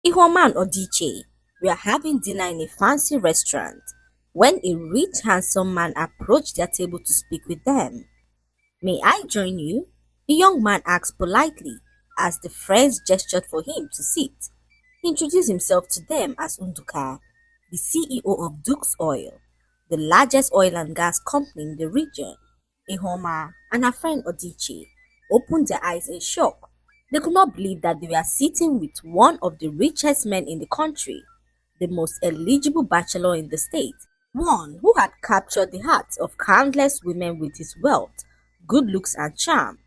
Ihoma and Odiche were having dinner in a fancy restaurant when a rich, handsome man approached their table to speak with them. May I join you? The young man asked politely as the friends gestured for him to sit. He introduced himself to them as Unduka, the CEO of Duke's Oil, the largest oil and gas company in the region. Ihoma and her friend Odiche opened their eyes in shock. They could not believe that they were sitting with one of the richest men in the country, the most eligible bachelor in the state, one who had captured the hearts of countless women with his wealth, good looks, and charm.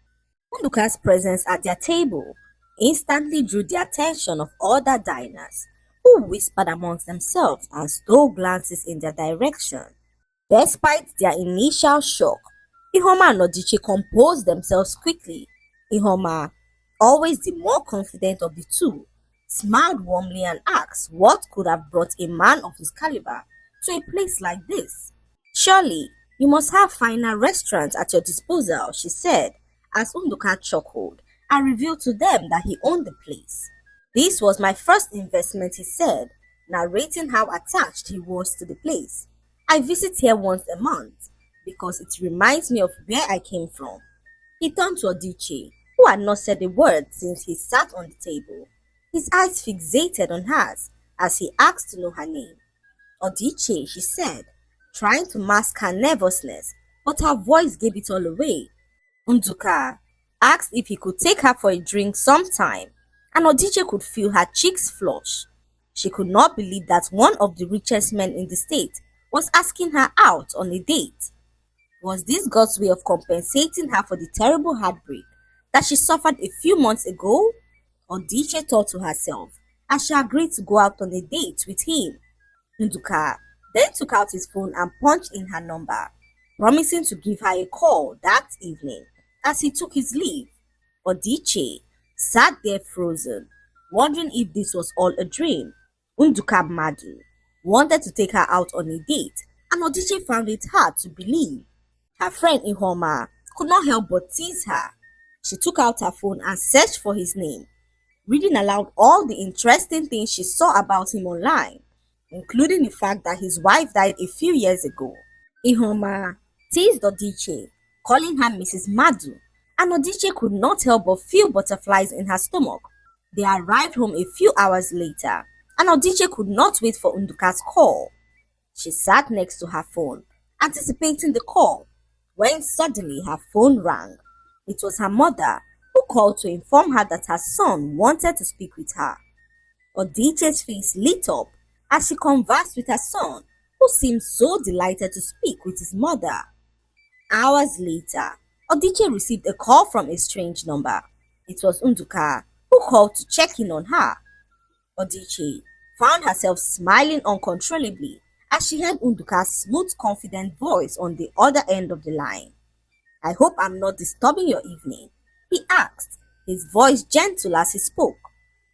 Unduka's presence at their table instantly drew the attention of other diners, who whispered amongst themselves and stole glances in their direction. Despite their initial shock, Ihoma and Odiche composed themselves quickly. Ihoma, always the more confident of the two, smiled warmly and asked what could have brought a man of his caliber to a place like this. Surely, you must have finer restaurants at your disposal, she said, as Unduka chuckled and revealed to them that he owned the place. This was my first investment, he said, narrating how attached he was to the place. I visit here once a month because it reminds me of where I came from. He turned to Odiche, who had not said a word since he sat on the table. His eyes fixated on hers as he asked to know her name. Odiche, she said, trying to mask her nervousness, but her voice gave it all away. Unduka asked if he could take her for a drink sometime, and Odiche could feel her cheeks flush. She could not believe that one of the richest men in the state was asking her out on a date. Was this God's way of compensating her for the terrible heartbreak that she suffered a few months ago? Odiche thought to herself as she agreed to go out on a date with him. Nduka then took out his phone and punched in her number, promising to give her a call that evening. As he took his leave, Odiche sat there frozen, wondering if this was all a dream. Unduka Madu wanted to take her out on a date, and Odiche found it hard to believe. Her friend Ihoma could not help but tease her. She took out her phone and searched for his name, reading aloud all the interesting things she saw about him online, including the fact that his wife died a few years ago. Ihoma teased Odiche, calling her Mrs. Madu, and Odiche could not help but feel butterflies in her stomach. They arrived home a few hours later, and Odiche could not wait for Unduka's call. She sat next to her phone, anticipating the call, when suddenly her phone rang. It was her mother, who called to inform her that her son wanted to speak with her. Odiche's face lit up as she conversed with her son, who seemed so delighted to speak with his mother. Hours later, Odiche received a call from a strange number. It was Unduka, who called to check in on her. Odiche found herself smiling uncontrollably as she heard Unduka's smooth, confident voice on the other end of the line. I hope I'm not disturbing your evening, he asked, his voice gentle as he spoke.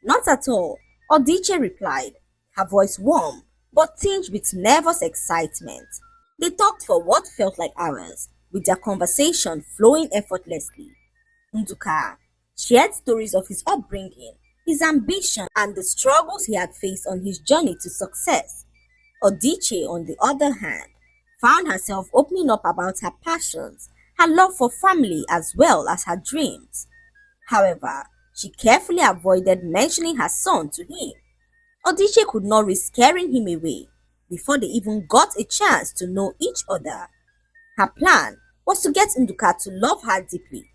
Not at all, Odiche replied, her voice warm but tinged with nervous excitement. They talked for what felt like hours, with their conversation flowing effortlessly. Unduka shared stories of his upbringing, his ambition, and the struggles he had faced on his journey to success. Odiche, on the other hand, found herself opening up about her passions, her love for family, as well as her dreams. However, she carefully avoided mentioning her son to him. Odiche could not risk scaring him away before they even got a chance to know each other. Her plan was to get Unduka to love her deeply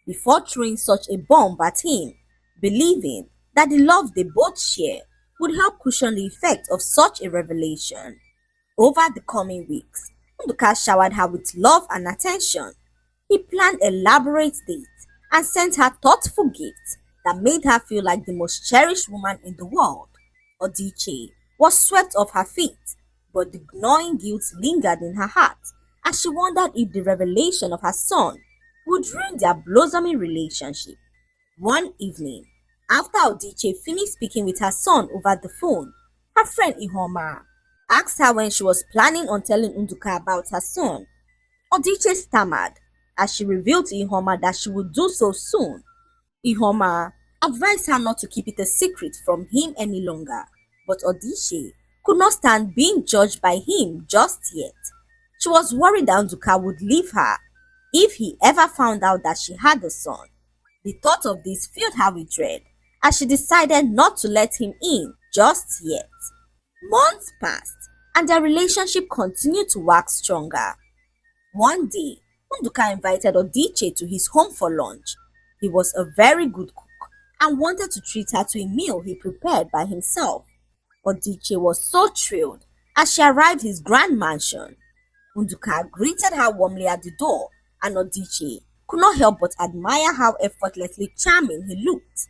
before throwing such a bomb at him, believing that the love they both share would help cushion the effect of such a revelation. Over the coming weeks, Unduka showered her with love and attention. He planned elaborate dates and sent her thoughtful gifts that made her feel like the most cherished woman in the world. Odiche was swept off her feet, but the gnawing guilt lingered in her heart as she wondered if the revelation of her son would ruin their blossoming relationship. One evening, after Odiche finished speaking with her son over the phone, her friend Ihoma asked her when she was planning on telling Unduka about her son. Odiche stammered as she revealed to Ihoma that she would do so soon. Ihoma advised her not to keep it a secret from him any longer. But Odiche could not stand being judged by him just yet. She was worried that Nduka would leave her if he ever found out that she had a son. The thought of this filled her with dread, as she decided not to let him in just yet. Months passed, and their relationship continued to wax stronger. One day, Nduka invited Odiche to his home for lunch. He was a very good cook and wanted to treat her to a meal he prepared by himself. Odiche was so thrilled as she arrived at his grand mansion. Nduka greeted her warmly at the door, and Odiche could not help but admire how effortlessly charming he looked.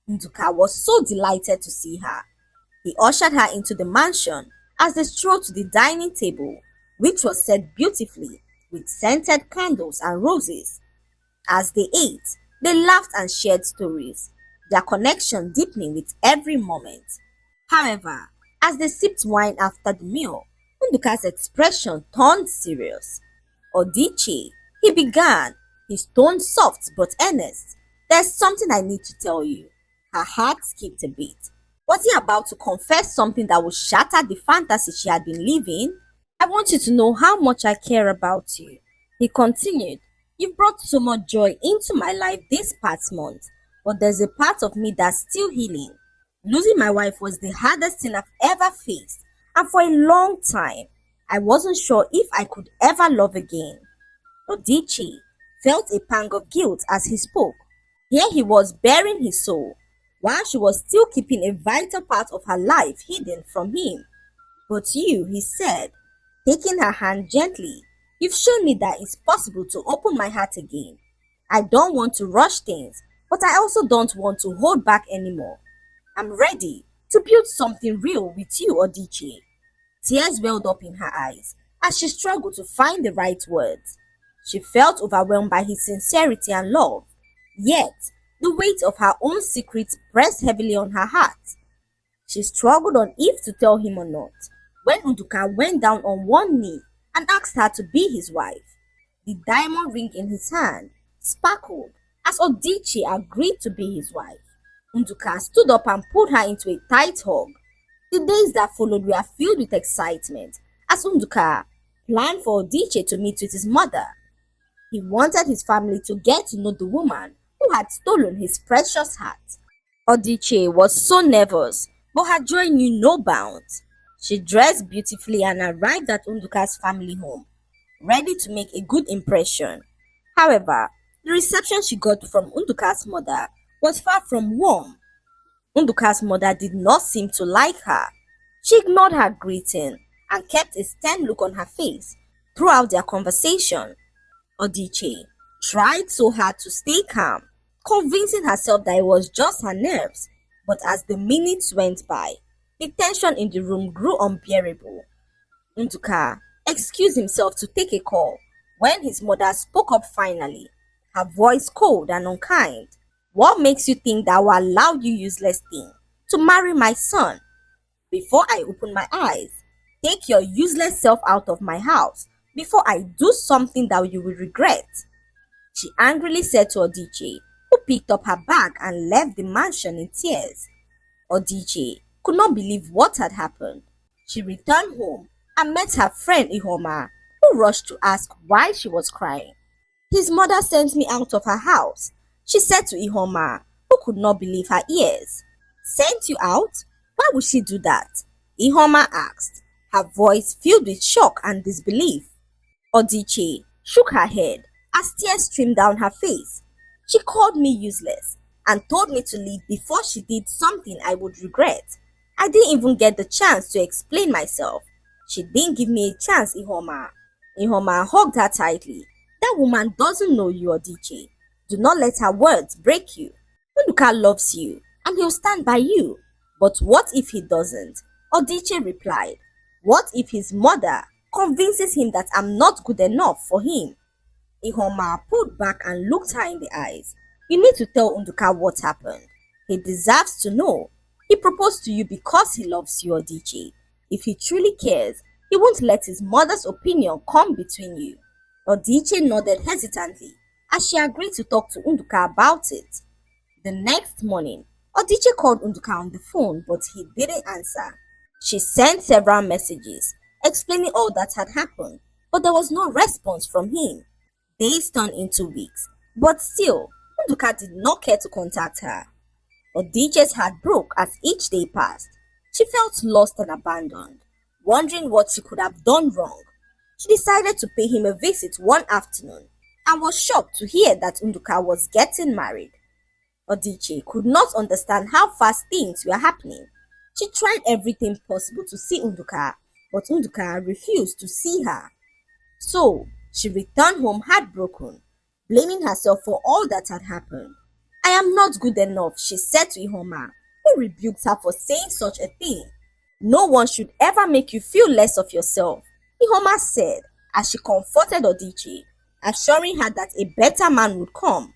Nduka was so delighted to see her. He ushered her into the mansion as they strolled to the dining table, which was set beautifully with scented candles and roses. As they ate, they laughed and shared stories, their connection deepening with every moment. However, as they sipped wine after the meal, Nduka's expression turned serious. Odiche, he began, his tone soft but earnest. There's something I need to tell you. Her heart skipped a beat. Was he about to confess something that would shatter the fantasy she had been living? I want you to know how much I care about you. He continued. You've brought so much joy into my life this past month, but there's a part of me that's still healing. Losing my wife was the hardest thing I've ever faced, and for a long time, I wasn't sure if I could ever love again. Odiche felt a pang of guilt as he spoke. Here he was bearing his soul, while she was still keeping a vital part of her life hidden from him. But you, he said, taking her hand gently, you've shown me that it's possible to open my heart again. I don't want to rush things, but I also don't want to hold back anymore. I'm ready to build something real with you, Odiche. Tears welled up in her eyes as she struggled to find the right words. She felt overwhelmed by his sincerity and love, yet the weight of her own secrets pressed heavily on her heart. She struggled on if to tell him or not, when Nduka went down on one knee and asked her to be his wife. The diamond ring in his hand sparkled as Odiche agreed to be his wife. Nduka stood up and pulled her into a tight hug. The days that followed were filled with excitement as Nduka planned for Odiche to meet with his mother. He wanted his family to get to know the woman who had stolen his precious heart. Odiche was so nervous, but her joy knew no bounds. She dressed beautifully and arrived at Nduka's family home, ready to make a good impression. However, the reception she got from Nduka's mother was far from warm. Nduka's mother did not seem to like her. She ignored her greeting and kept a stern look on her face throughout their conversation. Odiche tried so hard to stay calm, convincing herself that it was just her nerves, but as the minutes went by, the tension in the room grew unbearable. Nduka excused himself to take a call when his mother spoke up finally, her voice cold and unkind. What makes you think that I will allow you useless thing to marry my son? Before I open my eyes, take your useless self out of my house before I do something that you will regret. She angrily said to Odiche, who picked up her bag and left the mansion in tears. Odiche could not believe what had happened. She returned home and met her friend Ihoma, who rushed to ask why she was crying. His mother sent me out of her house, she said to Ihoma, who could not believe her ears. Sent you out? Why would she do that? Ihoma asked, her voice filled with shock and disbelief. Odiche shook her head as tears streamed down her face. She called me useless and told me to leave before she did something I would regret. I didn't even get the chance to explain myself. She didn't give me a chance, Ihoma. Ihoma hugged her tightly. That woman doesn't know you, Odiche. Do not let her words break you. Nduka loves you and he'll stand by you. But what if he doesn't? Odiche replied. What if his mother convinces him that I'm not good enough for him? Ihoma pulled back and looked her in the eyes. You need to tell Nduka what happened. He deserves to know. He proposed to you because he loves you, Odiche. If he truly cares, he won't let his mother's opinion come between you. Odiche nodded hesitantly as she agreed to talk to Nduka about it. The next morning, Odiche called Unduka on the phone, but he didn't answer. She sent several messages explaining all that had happened, but there was no response from him. Days turned into weeks, but still, Unduka did not care to contact her. Odiche's heart broke as each day passed. She felt lost and abandoned, wondering what she could have done wrong. She decided to pay him a visit one afternoon and was shocked to hear that Unduka was getting married. Odiche could not understand how fast things were happening. She tried everything possible to see Unduka, but Unduka refused to see her. So, she returned home heartbroken, blaming herself for all that had happened. I am not good enough, she said to Ihoma, who rebuked her for saying such a thing. No one should ever make you feel less of yourself, Ihoma said as she comforted Odiche, assuring her that a better man would come.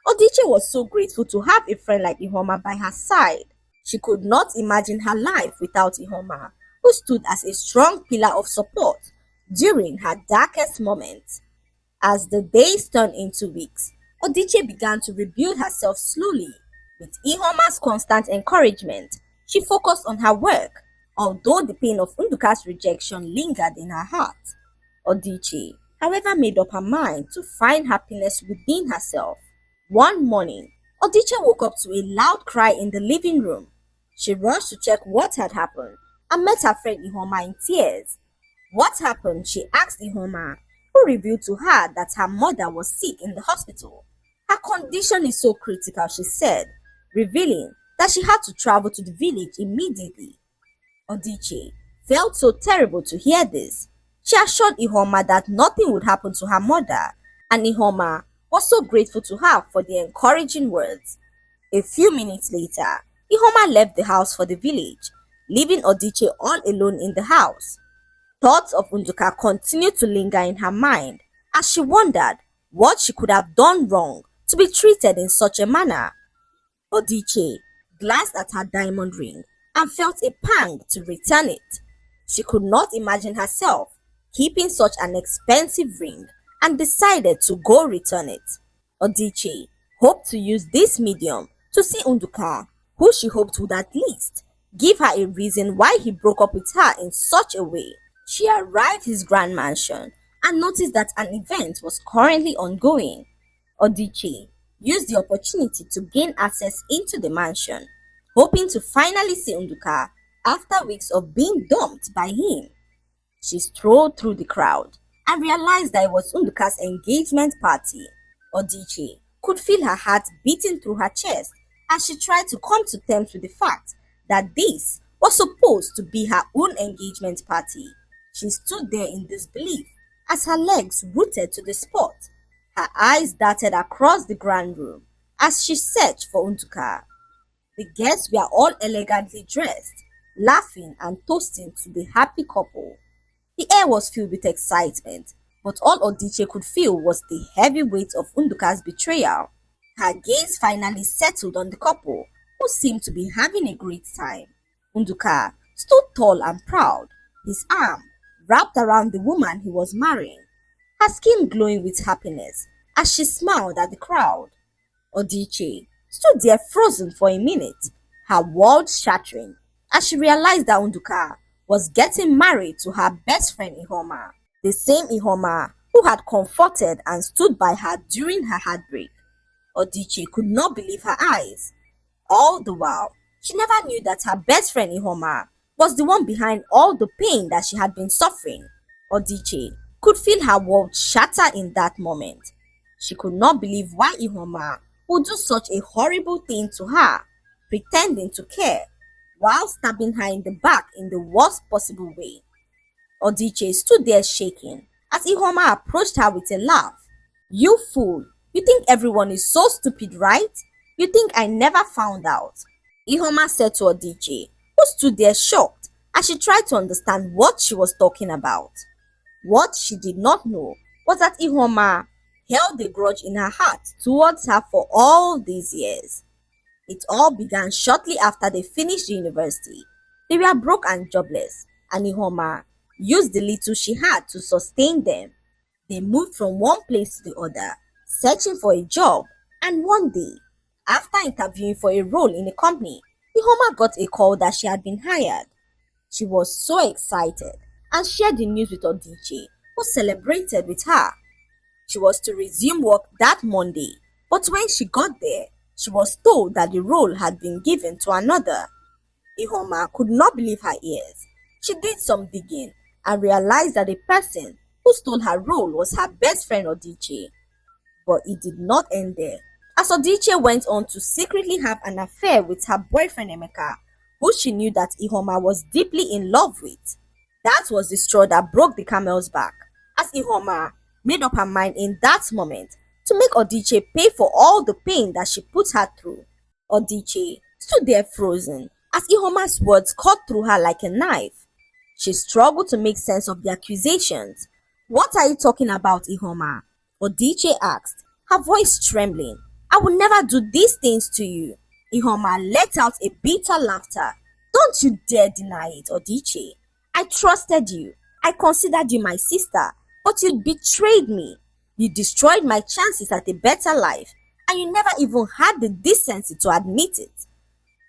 Odiche was so grateful to have a friend like Ihoma by her side. She could not imagine her life without Ihoma, who stood as a strong pillar of support during her darkest moments. As the days turned into weeks, Odiche began to rebuild herself slowly. With Ihoma's constant encouragement, she focused on her work, although the pain of Unduka's rejection lingered in her heart. Odiche, however, made up her mind to find happiness within herself. One morning, Odiche woke up to a loud cry in the living room. She rushed to check what had happened and met her friend Ihoma in tears. What happened? She asked Ihoma, who revealed to her that her mother was sick in the hospital. Her condition is so critical, she said, revealing that she had to travel to the village immediately. Odiche felt so terrible to hear this. She assured Ihoma that nothing would happen to her mother, and Ihoma was so grateful to her for the encouraging words. A few minutes later, Ihoma left the house for the village, leaving Odiche all alone in the house. Thoughts of Unduka continued to linger in her mind as she wondered what she could have done wrong to be treated in such a manner. Odiche glanced at her diamond ring and felt a pang to return it. She could not imagine herself keeping such an expensive ring and decided to go return it. Odiche hoped to use this medium to see Unduka, who she hoped would at least give her a reason why he broke up with her in such a way. She arrived at his grand mansion and noticed that an event was currently ongoing. Odiche used the opportunity to gain access into the mansion, hoping to finally see Unduka after weeks of being dumped by him. She strolled through the crowd and realized that it was Unduka's engagement party. Odiche could feel her heart beating through her chest as she tried to come to terms with the fact that this was supposed to be her own engagement party. She stood there in disbelief as her legs rooted to the spot. Her eyes darted across the grand room as she searched for Unduka. The guests were all elegantly dressed, laughing and toasting to the happy couple. The air was filled with excitement, but all Odiche could feel was the heavy weight of Unduka's betrayal. Her gaze finally settled on the couple, who seemed to be having a great time. Unduka stood tall and proud, his arm wrapped around the woman he was marrying, her skin glowing with happiness as she smiled at the crowd. Odiche stood there frozen for a minute, her world shattering, as she realized that Unduka was getting married to her best friend Ihoma, the same Ihoma who had comforted and stood by her during her heartbreak. Odiche could not believe her eyes. All the while, she never knew that her best friend Ihoma was the one behind all the pain that she had been suffering. Odiche could feel her world shatter in that moment. She could not believe why Ihoma would do such a horrible thing to her, pretending to care, while stabbing her in the back in the worst possible way. Odiche stood there shaking as Ihoma approached her with a laugh. "You fool! You think everyone is so stupid, right? You think I never found out?" Ihoma said to Odiche, who stood there shocked as she tried to understand what she was talking about. What she did not know was that Ihoma held a grudge in her heart towards her for all these years. It all began shortly after they finished university. They were broke and jobless, and Ihoma used the little she had to sustain them. They moved from one place to the other, searching for a job, and one day, After interviewing for a role in a company, Ihoma got a call that she had been hired. She was so excited and shared the news with Odiche, who celebrated with her. She was to resume work that Monday, but when she got there, she was told that the role had been given to another. Ihoma could not believe her ears. She did some digging and realized that the person who stole her role was her best friend Odiche. But it did not end there, as Odiche went on to secretly have an affair with her boyfriend Emeka, who she knew that Ihoma was deeply in love with. That was the straw that broke the camel's back, as Ihoma made up her mind in that moment to make Odiche pay for all the pain that she put her through. Odiche stood there frozen as Ihoma's words cut through her like a knife. She struggled to make sense of the accusations. "What are you talking about, Ihoma?" Odiche asked, her voice trembling. "I will never do these things to you." Ihoma let out a bitter laughter. "Don't you dare deny it, Odiche. I trusted you. I considered you my sister, but you betrayed me. You destroyed my chances at a better life, and you never even had the decency to admit it."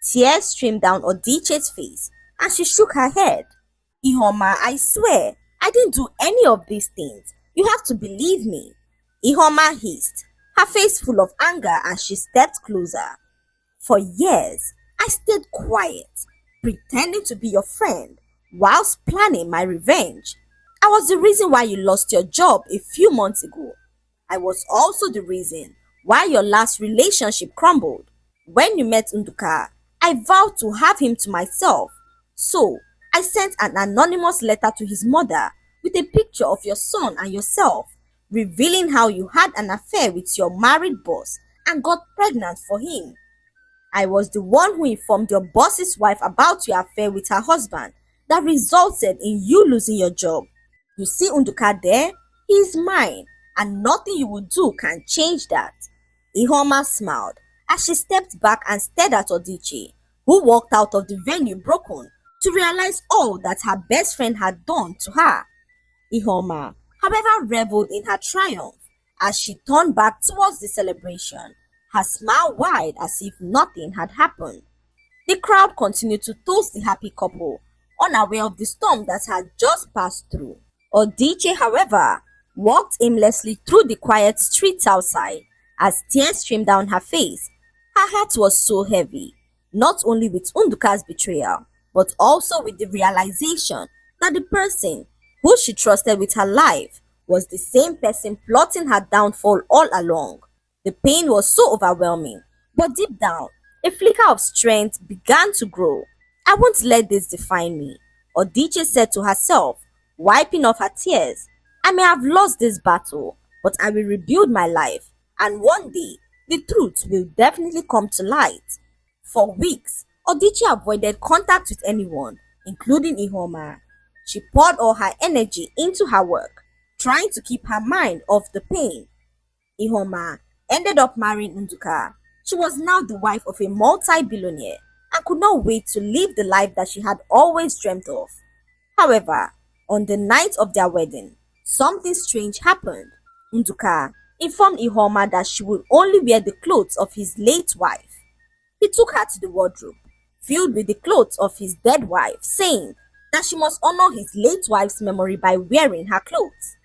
Tears streamed down Odiche's face, and she shook her head. "Ihoma, I swear, I didn't do any of these things. You have to believe me." Ihoma hissed, her face full of anger as she stepped closer. "For years, I stayed quiet, pretending to be your friend, whilst planning my revenge. I was the reason why you lost your job a few months ago. I was also the reason why your last relationship crumbled. When you met Nduka, I vowed to have him to myself. So, I sent an anonymous letter to his mother with a picture of your son and yourself, revealing how you had an affair with your married boss and got pregnant for him. I was the one who informed your boss's wife about your affair with her husband that resulted in you losing your job. You see Unduka there? He is mine, and nothing you will do can change that." Ihoma smiled as she stepped back and stared at Odiche, who walked out of the venue broken to realize all that her best friend had done to her. Ihoma, however, reveled in her triumph as she turned back towards the celebration, her smile wide as if nothing had happened. The crowd continued to toast the happy couple, unaware of the storm that had just passed through. Odiche, however, walked aimlessly through the quiet streets outside as tears streamed down her face. Her heart was so heavy, not only with Unduka's betrayal, but also with the realization that the person who she trusted with her life was the same person plotting her downfall all along. The pain was so overwhelming, but deep down, a flicker of strength began to grow. "I won't let this define me," Odiche said to herself, wiping off her tears. "I may have lost this battle, but I will rebuild my life, and one day, the truth will definitely come to light." For weeks, Odiche avoided contact with anyone, including Ihoma. She poured all her energy into her work, trying to keep her mind off the pain. Ihoma ended up marrying Nduka. She was now the wife of a multi-billionaire and could not wait to live the life that she had always dreamt of. However, on the night of their wedding, something strange happened. Nduka informed Ihoma that she would only wear the clothes of his late wife. He took her to the wardrobe, filled with the clothes of his dead wife, saying that she must honor his late wife's memory by wearing her clothes.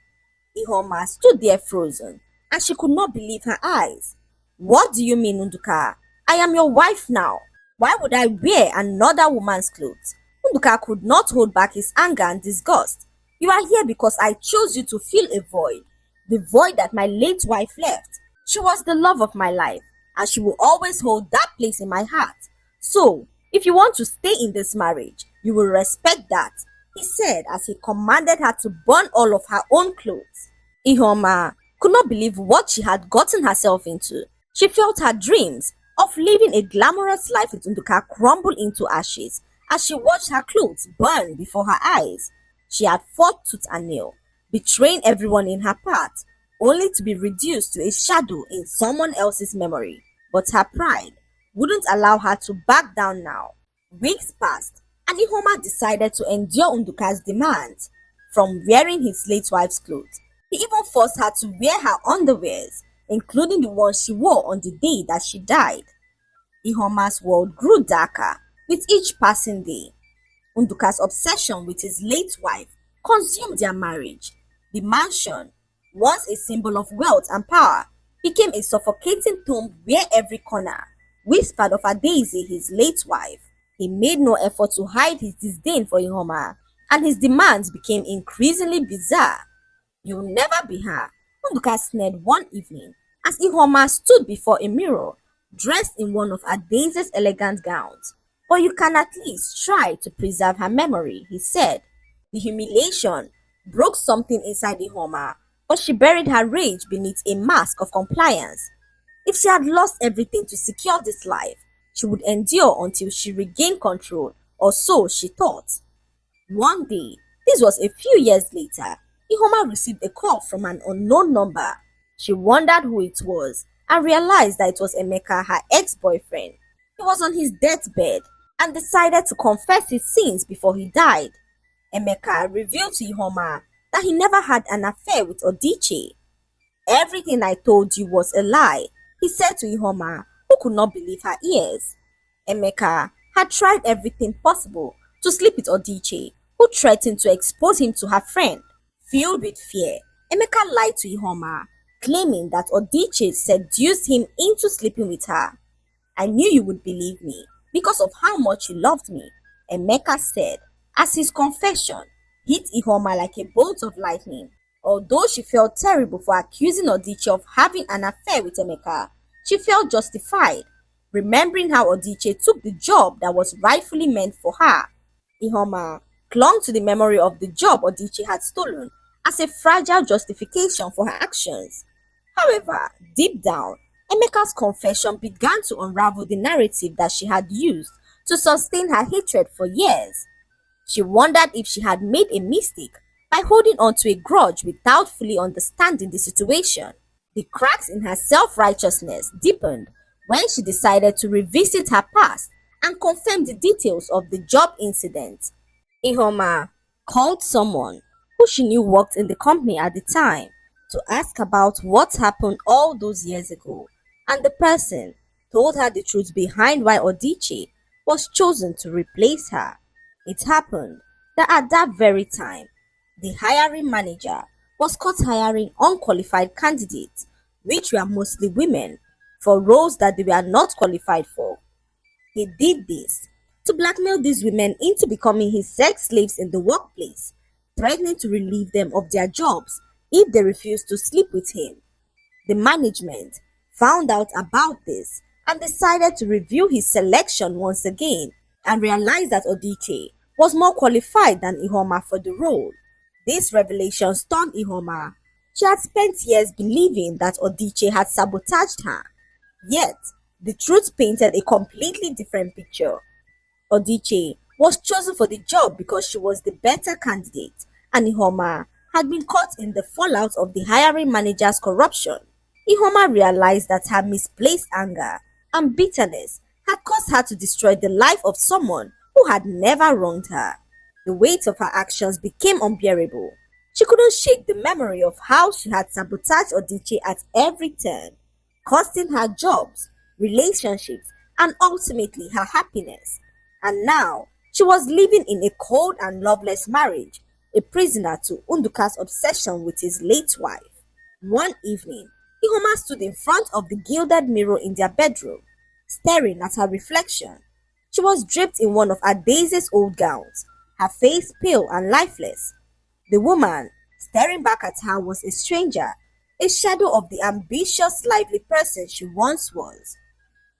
Ihoma stood there frozen, and she could not believe her eyes. "What do you mean, Nduka? I am your wife now. Why would I wear another woman's clothes?" Nduka could not hold back his anger and disgust. "You are here because I chose you to fill a void, the void that my late wife left. She was the love of my life, and she will always hold that place in my heart. So, if you want to stay in this marriage, you will respect that," he said as he commanded her to burn all of her own clothes. Ihoma could not believe what she had gotten herself into. She felt her dreams of living a glamorous life with Nduka crumble into ashes as she watched her clothes burn before her eyes. She had fought tooth and nail, betraying everyone in her path, only to be reduced to a shadow in someone else's memory. But her pride wouldn't allow her to back down now. Weeks passed, and Ihoma decided to endure Nduka's demands. From wearing his late wife's clothes, he even forced her to wear her underwears, including the ones she wore on the day that she died. Ihoma's world grew darker with each passing day. Unduka's obsession with his late wife consumed their marriage. The mansion, once a symbol of wealth and power, became a suffocating tomb where every corner whispered of Adaeze, his late wife. He made no effort to hide his disdain for Ihoma, and his demands became increasingly bizarre. "You'll never be her," Unduka sneered one evening as Ihoma stood before a mirror, dressed in one of Adaeze's elegant gowns. "But you can at least try to preserve her memory," he said. The humiliation broke something inside Ihoma, but she buried her rage beneath a mask of compliance. If she had lost everything to secure this life, she would endure until she regained control, or so she thought. One day, this was a few years later, Ihoma received a call from an unknown number. She wondered who it was and realized that it was Emeka, her ex-boyfriend. He was on his deathbed and decided to confess his sins before he died. Emeka revealed to Ihoma that he never had an affair with Odiche. "Everything I told you was a lie," he said to Ihoma, who could not believe her ears. Emeka had tried everything possible to sleep with Odiche, who threatened to expose him to her friend. Filled with fear, Emeka lied to Ihoma, claiming that Odiche seduced him into sleeping with her. "I knew you would believe me because of how much you loved me," Emeka said, as his confession hit Ihoma like a bolt of lightning. Although she felt terrible for accusing Odiche of having an affair with Emeka, she felt justified, remembering how Odiche took the job that was rightfully meant for her. Ihoma clung to the memory of the job Odiche had stolen as a fragile justification for her actions. However, deep down, Emeka's confession began to unravel the narrative that she had used to sustain her hatred for years. She wondered if she had made a mistake by holding on to a grudge without fully understanding the situation. The cracks in her self-righteousness deepened when she decided to revisit her past and confirm the details of the job incident. Ihoma called someone who she knew worked in the company at the time to ask about what happened all those years ago, and the person told her the truth behind why Odiche was chosen to replace her. It happened that at that very time, the hiring manager was caught hiring unqualified candidates, which were mostly women, for roles that they were not qualified for. He did this to blackmail these women into becoming his sex slaves in the workplace, threatening to relieve them of their jobs if they refused to sleep with him. The management found out about this and decided to review his selection once again and realized that Odiche was more qualified than Ihoma for the role. This revelation stunned Ihoma. She had spent years believing that Odiche had sabotaged her. Yet, the truth painted a completely different picture. Odiche was chosen for the job because she was the better candidate, and Ihoma had been caught in the fallout of the hiring manager's corruption. Ihoma realized that her misplaced anger and bitterness had caused her to destroy the life of someone who had never wronged her. The weight of her actions became unbearable. She couldn't shake the memory of how she had sabotaged Odiche at every turn, costing her jobs, relationships, and ultimately her happiness. And now, she was living in a cold and loveless marriage, a prisoner to Unduka's obsession with his late wife. One evening, Ihoma stood in front of the gilded mirror in their bedroom, staring at her reflection. She was draped in one of Adaeze's old gowns, her face pale and lifeless. The woman staring back at her was a stranger, a shadow of the ambitious, lively person she once was.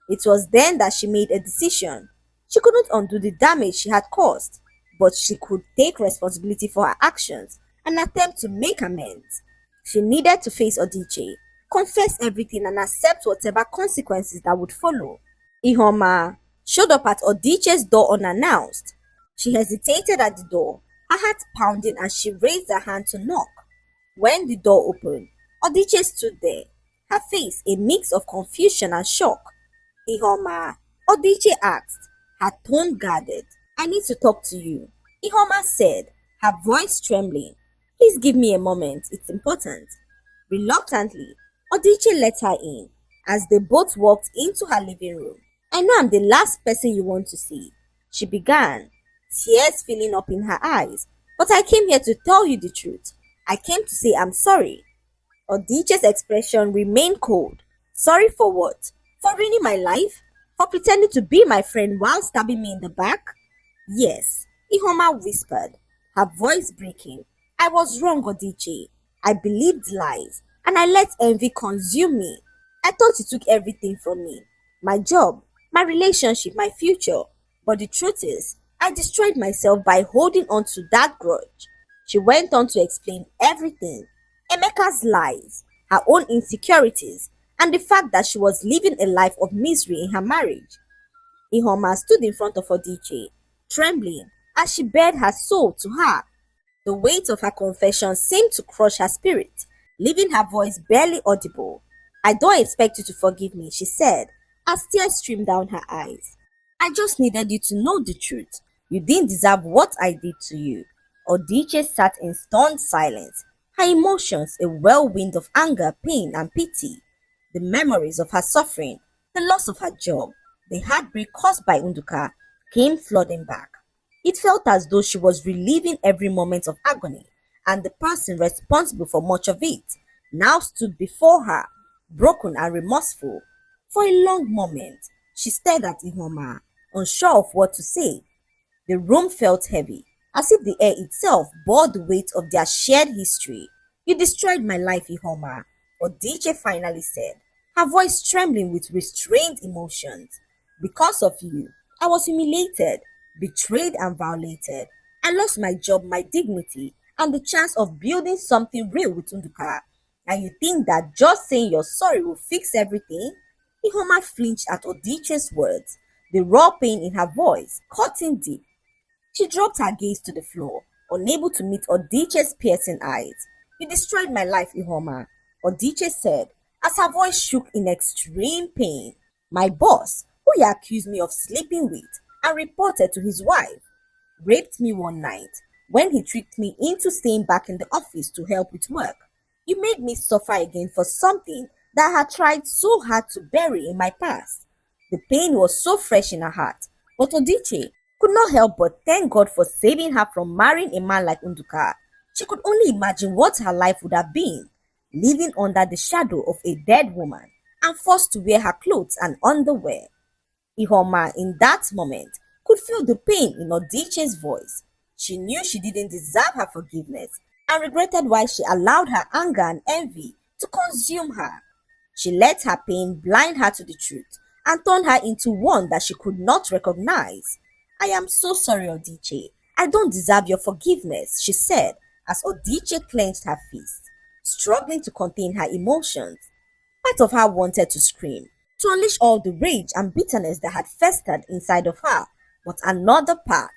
It was then that she made a decision. She couldn't undo the damage she had caused, but she could take responsibility for her actions and attempt to make amends. She needed to face Odiche, confess everything, and accept whatever consequences that would follow. Ihoma showed up at Odiche's door unannounced. She hesitated at the door, her heart pounding as she raised her hand to knock. When the door opened, Odiche stood there, her face a mix of confusion and shock. "Ihoma," Odiche asked, her tone guarded. "I need to talk to you," Ihoma said, her voice trembling. "Please give me a moment, it's important." Reluctantly, Odiche let her in as they both walked into her living room. I know I'm the last person you want to see, she began, tears filling up in her eyes. But I came here to tell you the truth. I came to say I'm sorry. Odiche's expression remained cold. Sorry for what? For ruining my life? For pretending to be my friend while stabbing me in the back? Yes, Ihoma whispered, her voice breaking. I was wrong, Odiche. I believed lies, and I let envy consume me. I thought you took everything from me. My job, my relationship, my future. But the truth is, I destroyed myself by holding on to that grudge. She went on to explain everything. Emeka's lies, her own insecurities, and the fact that she was living a life of misery in her marriage. Ihoma stood in front of Odiche, trembling as she bared her soul to her. The weight of her confession seemed to crush her spirit, leaving her voice barely audible. I don't expect you to forgive me, she said, as tears streamed down her eyes. I just needed you to know the truth. You didn't deserve what I did to you. Odiche sat in stunned silence, her emotions a whirlwind of anger, pain, and pity. The memories of her suffering, the loss of her job, the heartbreak caused by Unduka came flooding back. It felt as though she was reliving every moment of agony, and the person responsible for much of it now stood before her, broken and remorseful. For a long moment, she stared at Ihoma, unsure of what to say. The room felt heavy, as if the air itself bore the weight of their shared history. You destroyed my life, Ihoma, Odiche finally said, her voice trembling with restrained emotions. Because of you, I was humiliated, betrayed, and violated. I lost my job, my dignity, and the chance of building something real with Unduka. And you think that just saying you're sorry will fix everything? Ihoma flinched at Odiche's words, the raw pain in her voice cutting deep. She dropped her gaze to the floor, unable to meet Odiche's piercing eyes. You destroyed my life, Ihoma, Odiche said, as her voice shook in extreme pain. My boss, who you accused me of sleeping with and reported to his wife, raped me one night when he tricked me into staying back in the office to help with work. You made me suffer again for something that I had tried so hard to bury in my past. The pain was so fresh in her heart, but Odiche could not help but thank God for saving her from marrying a man like Unduka. She could only imagine what her life would have been, living under the shadow of a dead woman and forced to wear her clothes and underwear. Ihoma, in that moment, could feel the pain in Odiche's voice. She knew she didn't deserve her forgiveness and regretted why she allowed her anger and envy to consume her. She let her pain blind her to the truth and turn her into one that she could not recognize. I am so sorry, Odiche. I don't deserve your forgiveness, she said as Odiche clenched her fist, struggling to contain her emotions. Part of her wanted to scream, to unleash all the rage and bitterness that had festered inside of her, but another part,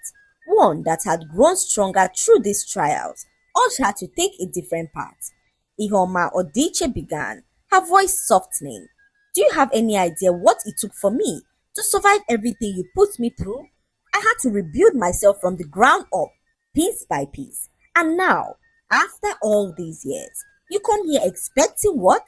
one that had grown stronger through these trials, urged her to take a different path. Ihoma, Odiche began, her voice softening. Do you have any idea what it took for me to survive everything you put me through? I had to rebuild myself from the ground up, piece by piece. And now, after all these years, you come here expecting what?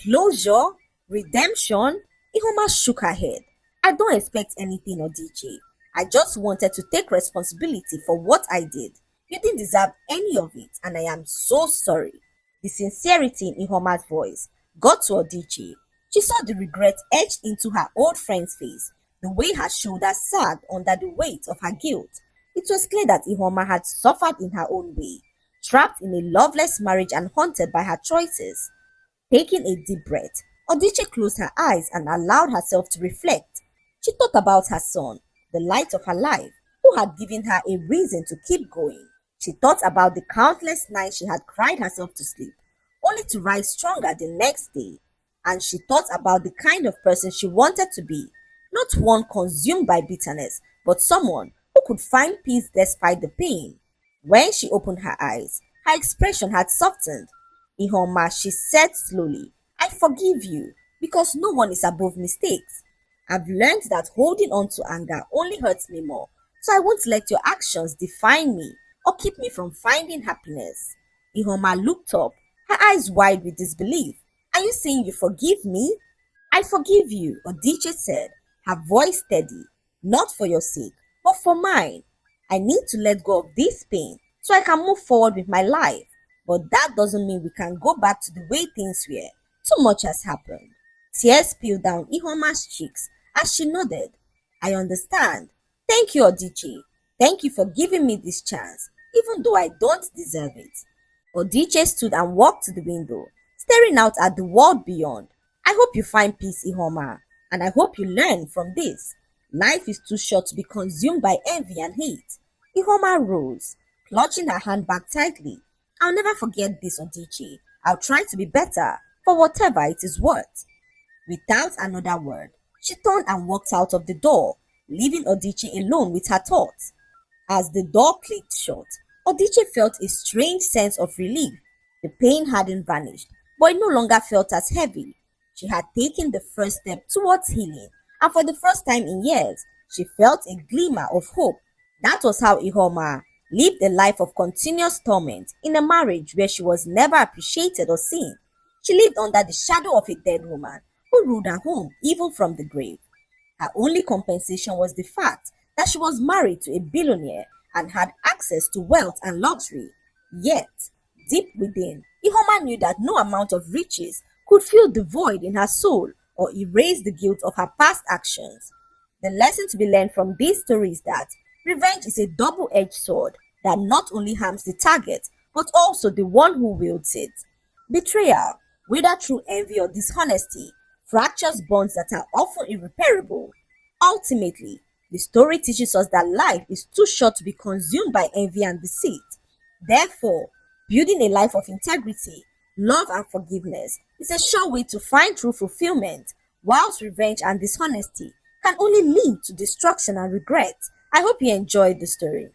Closure? Redemption? Ihoma shook her head. I don't expect anything, Odiche. I just wanted to take responsibility for what I did. You didn't deserve any of it, and I am so sorry. The sincerity in Ihoma's voice got to Odiche. She saw the regret etched into her old friend's face, the way her shoulders sagged under the weight of her guilt. It was clear that Ihoma had suffered in her own way, trapped in a loveless marriage and haunted by her choices. Taking a deep breath, Odiche closed her eyes and allowed herself to reflect. She thought about her son, the light of her life, who had given her a reason to keep going. She thought about the countless nights she had cried herself to sleep, only to rise stronger the next day. And she thought about the kind of person she wanted to be, not one consumed by bitterness, but someone who could find peace despite the pain. When she opened her eyes, her expression had softened. Ihoma, she said slowly, I forgive you, because no one is above mistakes. I've learned that holding on to anger only hurts me more, so I won't let your actions define me or keep me from finding happiness. Ihoma looked up, her eyes wide with disbelief. Are you saying you forgive me? I forgive you, Odiche said, her voice steady. Not for your sake, but for mine. I need to let go of this pain so I can move forward with my life. But that doesn't mean we can go back to the way things were. Too much has happened. Tears spilled down Ihoma's cheeks as she nodded. I understand. Thank you, Odiche. Thank you for giving me this chance, even though I don't deserve it. Odiche stood and walked to the window, staring out at the world beyond. I hope you find peace, Ihoma, and I hope you learn from this. Life is too short to be consumed by envy and hate. Ihoma rose, clutching her handbag tightly. I'll never forget this, Odiche. I'll try to be better, for whatever it is worth. Without another word, she turned and walked out of the door, leaving Odiche alone with her thoughts. As the door clicked shut, Odiche felt a strange sense of relief. The pain hadn't vanished, but it no longer felt as heavy. She had taken the first step towards healing, and for the first time in years, she felt a glimmer of hope. That was how Ihoma lived a life of continuous torment in a marriage where she was never appreciated or seen. She lived under the shadow of a dead woman who ruled her home even from the grave. Her only compensation was the fact that she was married to a billionaire and had access to wealth and luxury. Yet, deep within, Ihoma knew that no amount of riches could fill the void in her soul or erase the guilt of her past actions. The lesson to be learned from this story is that revenge is a double-edged sword that not only harms the target but also the one who wields it. Betrayal, whether through envy or dishonesty, fractures bonds that are often irreparable. Ultimately, the story teaches us that life is too short to be consumed by envy and deceit. Therefore, building a life of integrity, love, and forgiveness is a sure way to find true fulfillment, whilst revenge and dishonesty can only lead to destruction and regret. I hope you enjoyed the story.